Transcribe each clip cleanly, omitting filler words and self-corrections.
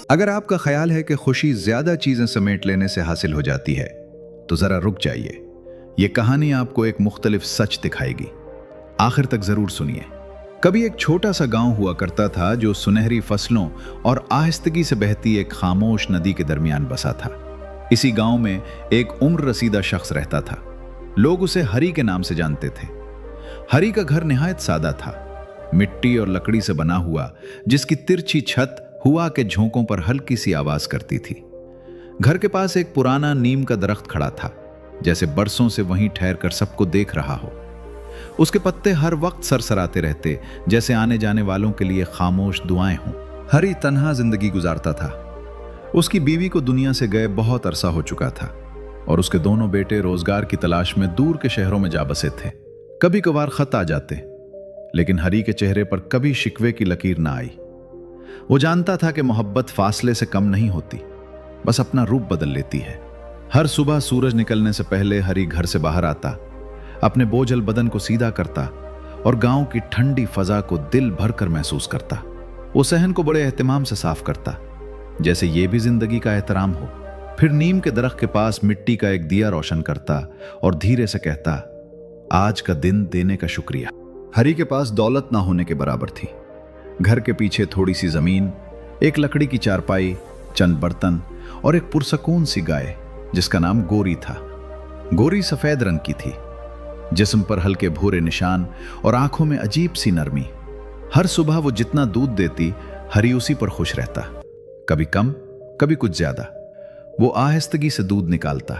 अगर आपका ख्याल है कि खुशी ज्यादा चीजें समेट लेने से हासिल हो जाती है, तो जरा रुक जाइए। ये कहानी आपको एक मुख्तलिफ सच दिखाएगी। आखिर तक जरूर सुनिए। कभी एक छोटा सा गांव हुआ करता था जो सुनहरी फसलों और आहिस्तगी से बहती एक खामोश नदी के दरमियान बसा था। इसी गांव में एक उम्र रसीदा शख्स रहता था। लोग उसे हरी के नाम से जानते थे। हरी का घर निहायत सादा था, मिट्टी और लकड़ी से बना हुआ, जिसकी तिरछी छत हुआ के झोंकों पर हल्की सी आवाज करती थी। घर के पास एक पुराना नीम का दरख्त खड़ा था, जैसे बरसों से वहीं ठहर कर सबको देख रहा हो। उसके पत्ते हर वक्त सरसराते रहते, जैसे आने जाने वालों के लिए खामोश दुआएं हों। हरी तन्हा जिंदगी गुजारता था। उसकी बीवी को दुनिया से गए बहुत अरसा हो चुका था और उसके दोनों बेटे रोजगार की तलाश में दूर के शहरों में जा बसे थे। कभी कभार खत आ जाते, लेकिन हरी के चेहरे पर कभी शिकवे की लकीर ना आई। वो जानता था कि मोहब्बत फासले से कम नहीं होती, बस अपना रूप बदल लेती है। हर सुबह सूरज निकलने से पहले हरी घर से बाहर आता, अपने बोझल बदन को सीधा करता और गांव की ठंडी फजा को दिल भर कर महसूस करता। वो सहन को बड़े एहतिमाम से साफ करता, जैसे ये भी जिंदगी का एहतराम हो। फिर नीम के दरख्त के पास मिट्टी का एक दिया रोशन करता और धीरे से कहता, आज का दिन देने का शुक्रिया। हरी के पास दौलत ना होने के बराबर थी। घर के पीछे थोड़ी सी जमीन, एक लकड़ी की चारपाई, चंद बर्तन और एक पुरसकून सी गाय जिसका नाम गोरी था। गोरी सफेद रंग की थी, जिस्म पर हल्के भूरे निशान और आंखों में अजीब सी नरमी। हर सुबह वो जितना दूध देती, हरी उसी पर खुश रहता। कभी कम, कभी कुछ ज्यादा। वो आहिस्तगी से दूध निकालता,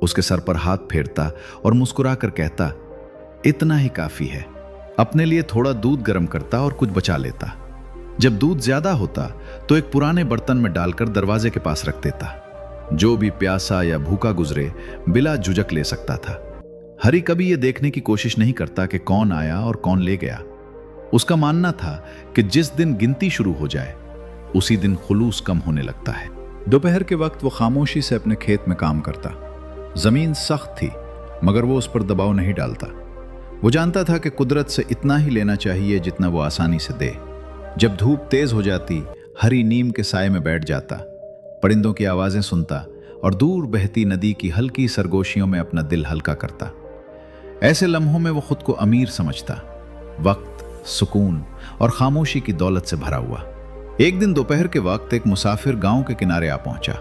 उसके सर पर हाथ फेरता और मुस्कुरा कर कहता, इतना ही काफी है। अपने लिए थोड़ा दूध गर्म करता और कुछ बचा लेता। जब दूध ज्यादा होता तो एक पुराने बर्तन में डालकर दरवाजे के पास रख देता। जो भी प्यासा या भूखा गुजरे बिला झुझक ले सकता था। हरी कभी यह देखने की कोशिश नहीं करता कि कौन आया और कौन ले गया। उसका मानना था कि जिस दिन गिनती शुरू हो जाए, उसी दिन खुलूस कम होने लगता है। दोपहर के वक्त वो खामोशी से अपने खेत में काम करता। जमीन सख्त थी, मगर वो उस पर दबाव नहीं डालता। वो जानता था कि कुदरत से इतना ही लेना चाहिए जितना वो आसानी से दे। जब धूप तेज हो जाती, हरी नीम के साए में बैठ जाता, परिंदों की आवाजें सुनता और दूर बहती नदी की हल्की सरगोशियों में अपना दिल हल्का करता। ऐसे लम्हों में वो खुद को अमीर समझता, वक्त, सुकून और खामोशी की दौलत से भरा हुआ। एक दिन दोपहर के वक्त एक मुसाफिर गांव के किनारे आ पहुंचा।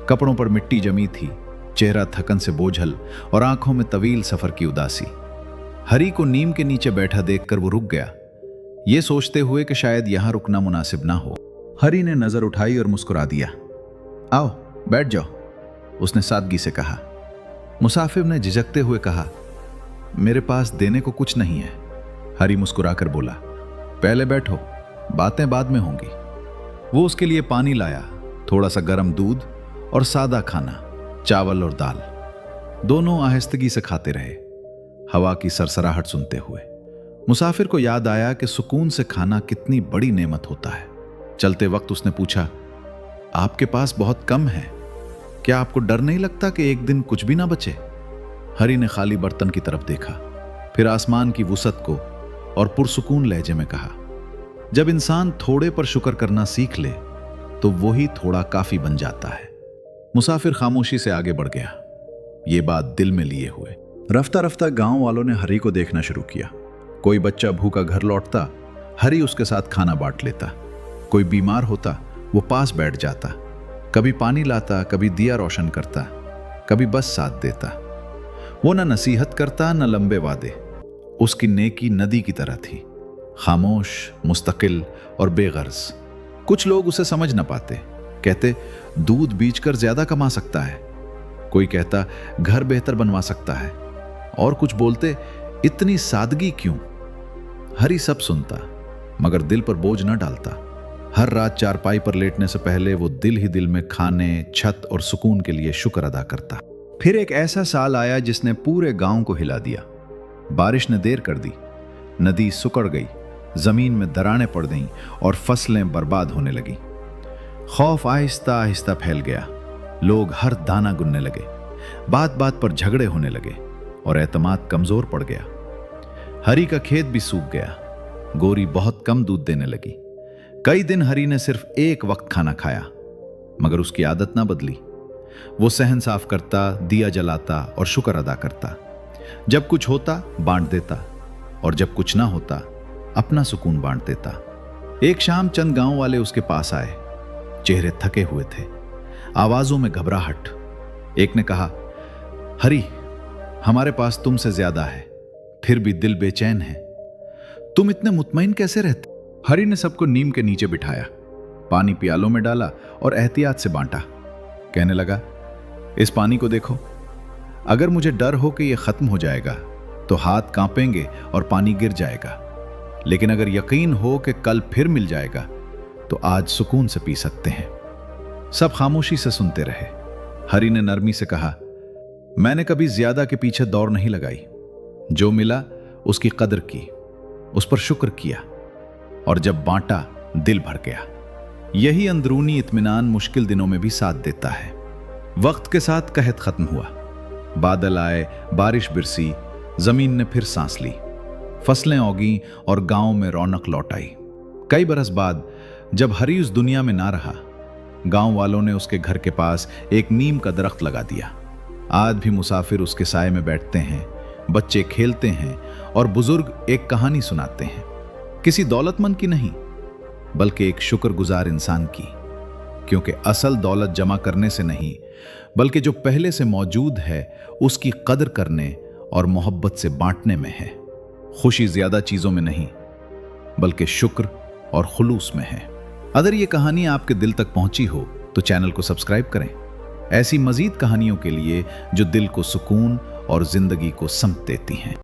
कपड़ों पर मिट्टी जमी थी, चेहरा थकन से बोझल और आंखों में तवील सफर की उदासी। हरी को नीम के नीचे बैठा देखकर वो रुक गया, ये सोचते हुए कि शायद यहां रुकना मुनासिब ना हो। हरी ने नजर उठाई और मुस्कुरा दिया। आओ बैठ जाओ, उसने सादगी से कहा। मुसाफिर ने झिझकते हुए कहा, मेरे पास देने को कुछ नहीं है। हरी मुस्कुराकर बोला, पहले बैठो, बातें बाद में होंगी। वो उसके लिए पानी लाया, थोड़ा सा गर्म दूध और सादा खाना, चावल और दाल। दोनों आहिस्तगी से खाते रहे, हवा की सरसराहट सुनते हुए। मुसाफिर को याद आया कि सुकून से खाना कितनी बड़ी नेमत होता है। चलते वक्त उसने पूछा, आपके पास बहुत कम है, क्या आपको डर नहीं लगता कि एक दिन कुछ भी ना बचे? हरी ने खाली बर्तन की तरफ देखा, फिर आसमान की वुसअत को और पुरसुकून लहजे में कहा, जब इंसान थोड़े पर शुक्र करना सीख ले तो वही थोड़ा काफी बन जाता है। मुसाफिर खामोशी से आगे बढ़ गया, ये बात दिल में लिए हुए। रफ्ता रफ्ता गांव वालों ने हरी को देखना शुरू किया। कोई बच्चा भूखा घर लौटता, हरी उसके साथ खाना बांट लेता। कोई बीमार होता, वो पास बैठ जाता। कभी पानी लाता, कभी दिया रोशन करता, कभी बस साथ देता। वो न नसीहत करता न लंबे वादे। उसकी नेकी नदी की तरह थी, खामोश, मुस्तकिल और बेगर्ज। कुछ लोग उसे समझ न पाते, कहते दूध बीचकर ज्यादा कमा सकता है। कोई कहता घर बेहतर बनवा सकता है, और कुछ बोलते इतनी सादगी क्यों। हरी सब सुनता, मगर दिल पर बोझ न डालता। हर रात चारपाई पर लेटने से पहले वो दिल ही दिल में खाने, छत और सुकून के लिए शुक्र अदा करता। फिर एक ऐसा साल आया जिसने पूरे गांव को हिला दिया। बारिश ने देर कर दी, नदी सुकड़ गई, जमीन में दरारें पड़ गईं और फसलें बर्बाद होने लगी। खौफ आहिस्ता आहिस्ता फैल गया, लोग हर दाना गुनने लगे, बात बात पर झगड़े होने लगे और एतमाद कमजोर पड़ गया। हरी का खेत भी सूख गया, गोरी बहुत कम दूध देने लगी। कई दिन हरी ने सिर्फ एक वक्त खाना खाया, मगर उसकी आदत ना बदली। वो सहन साफ करता, दिया जलाता और शुक्र अदा करता। जब कुछ होता बांट देता, और जब कुछ ना होता अपना सुकून बांट देता। एक शाम चंद गांव वाले उसके पास आए। चेहरे थके हुए थे, आवाजों में घबराहट। एक ने कहा, हरी, हमारे पास तुमसे ज्यादा है, फिर भी दिल बेचैन है। तुम इतने मुतमईन कैसे रहते? हरी ने सबको नीम के नीचे बिठाया, पानी प्यालों में डाला और एहतियात से बांटा। कहने लगा, इस पानी को देखो, अगर मुझे डर हो कि यह खत्म हो जाएगा तो हाथ कांपेंगे और पानी गिर जाएगा, लेकिन अगर यकीन हो कि कल फिर मिल जाएगा तो आज सुकून से पी सकते हैं। सब खामोशी से सुनते रहे। हरी ने नरमी से कहा, मैंने कभी ज्यादा के पीछे दौड़ नहीं लगाई। जो मिला उसकी कदर की, उस पर शुक्र किया, और जब बांटा दिल भर गया। यही अंदरूनी इत्मीनान मुश्किल दिनों में भी साथ देता है। वक्त के साथ कहत खत्म हुआ। बादल आए, बारिश बिरसी, जमीन ने फिर सांस ली, फसलें उगी और गांव में रौनक लौट आई। कई बरस बाद जब हरी उस दुनिया में ना रहा, गांव वालों ने उसके घर के पास एक नीम का दरख्त लगा दिया। आज भी मुसाफिर उसके साए में बैठते हैं, बच्चे खेलते हैं और बुजुर्ग एक कहानी सुनाते हैं। किसी दौलतमंद की नहीं, बल्कि एक शुक्रगुजार इंसान की, क्योंकि असल दौलत जमा करने से नहीं, बल्कि जो पहले से मौजूद है उसकी कदर करने और मोहब्बत से बांटने में है। खुशी ज्यादा चीजों में नहीं, बल्कि शुक्र और खुलूस में है। अगर ये कहानी आपके दिल तक पहुंची हो तो चैनल को सब्सक्राइब करें, ऐसी मजीद कहानियों के लिए जो दिल को सुकून और जिंदगी को समत देती हैं।